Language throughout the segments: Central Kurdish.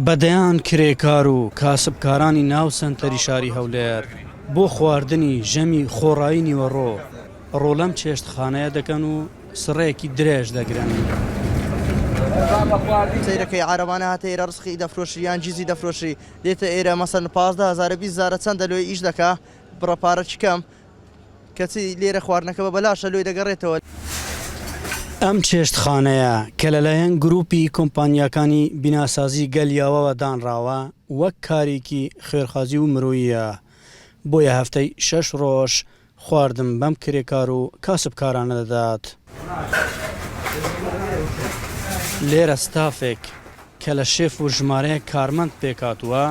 بەدەیان کرێکار و کاسبکارانی ناو سەنتەری شاری هەولێر بۆ خواردنی ژەمی خۆڕایی نیوەڕۆ ڕۆڵەم چێشتخانەیە دەکەن و سڕێکی درێژ دەگرن. سیرەکەی عربانە هاتە ئێرە ڕسقی دەفرۆشی یان جیزی دەفرۆشی دێتە ئێرە مەسەن 15,000 چەندە لۆی ئیش دەکا بڕەپارە چکەم کەچی لێرە خواردنەکە بە بەلاشە لۆی دەگەڕێتەوە. ئەم چێشتخانەیە کە لەلایەن گروپی کۆمپانیاکانی بیناسازی گەلیاوەوە دانراوە وەک کارێکی خێرخوازی و مرۆییە بۆیە هەفتەی 6 ڕۆژ خواردن بەم کرێکار و کاسبکارانە دەدات. لێرە ستافێک کە لە شێف و ژمارەیە کارمەند پێکاتووە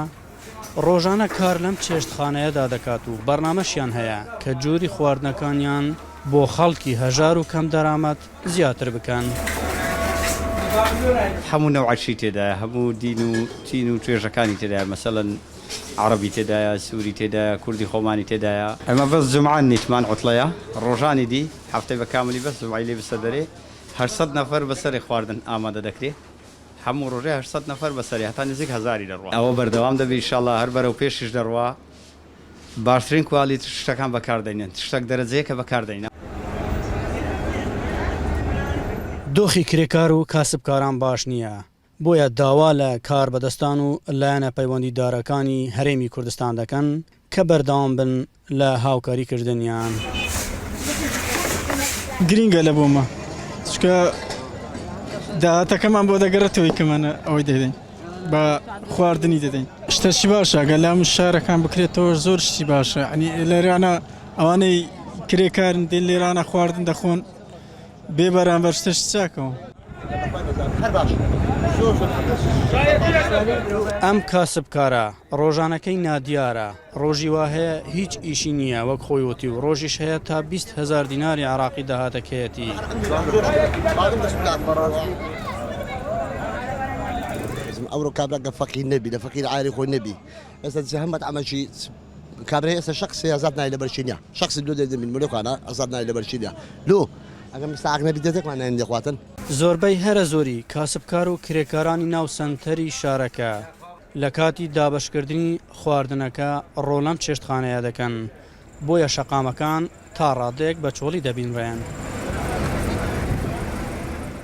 ڕۆژانە کار لەم چێشتخانەیەدا دەکات و بەرنامەشیان هەیە کە جووری خواردنەکانیان بۆ خەڵکی هەژار و کەم دەرامەت زیاتر بکەن. هەموو نەوعەشی تێدایە، هەموو دین و تین و توێژەکانی تێدایە، مەسەڵەن عەرەبی تێدایە، سووری تێدایە، کوردی خۆمانی تێدایە. ئەمە بەس جومعان نیتمان عوتڵەیە، ڕۆژانی دی هەفتەی بە کاملی بەس جومعی لێ بسە دەرێ 800 نەفەر بەسەری خواردن ئامادە دەکرێت. هەموو ڕۆژێ 800 نەفەر بەسەری هەتا نزیک 1000 دەڕوا. ئەوە بەردەوام دەبێت ئینشاڵڵا هەر بەرەو پێشش دەڕوا باشترین کوالیتی شتەکان بەکاردێنن، شتێک دەرەجەیە کە بەکاردێنە. دۆخی کرێکار و کاسبکاران باش نییە، بۆیە داوا لە کار بەدەستان و لایەنە پەیوەندیدارەکانی هەرێمی کوردستان دەکەن کە بەردەوام بن لە هاوکاریکردنیان. گرینگە لە بۆمە چکە داهاتەکەمان بۆ دەگەڕێتەوەی کەمانە ئەوەی دەدەین بە خواردنی دەدەین. شتەشی باشە گە لام شارەکان بکرێتەوە زۆر شتی باشە، ئەنی لێرانە ئەوانەی کرێکارن دێن لێرانە خواردن دەخۆن بێ بەرامبەر شتەش چاکەوە. ئەم کاسبکارە ڕۆژانەکەی نادیارە، ڕۆژی وا هەیە هیچ ئیشی نییە وەک خۆیوتی و ڕۆژیش هەیە تا 20,000 دیناری عراقی داهاتەکەیەتی. ئەوڕۆ کابراگە فەقیر نەبی لە فەقیر عاری خۆی نەبی ئێستا هەمەت ئەمەشی کابرا ئێستا شخصی ئازاد نای لە بەرچینیا شخصی لۆ دەدەن من ملۆکانە ئازاد نای لە بەرچینیا لۆ ئەگەر مستعاق نەبی دەتێکمان نایەن دەخواتن. زۆربەی هەرە زۆری کاسبکار و کرێکارانی ناو سەنتەری شارەکە لە کاتی دابەشکردنی خواردنەکە ڕۆڵەم چێشتخانەیە دەکەن بۆیە شەقامەکان تا ڕادێک بە چۆڵی دەبینڕێن.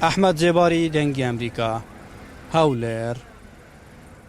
ئەحمەد جێباری دەنگی ئەمریکا، هەولێر.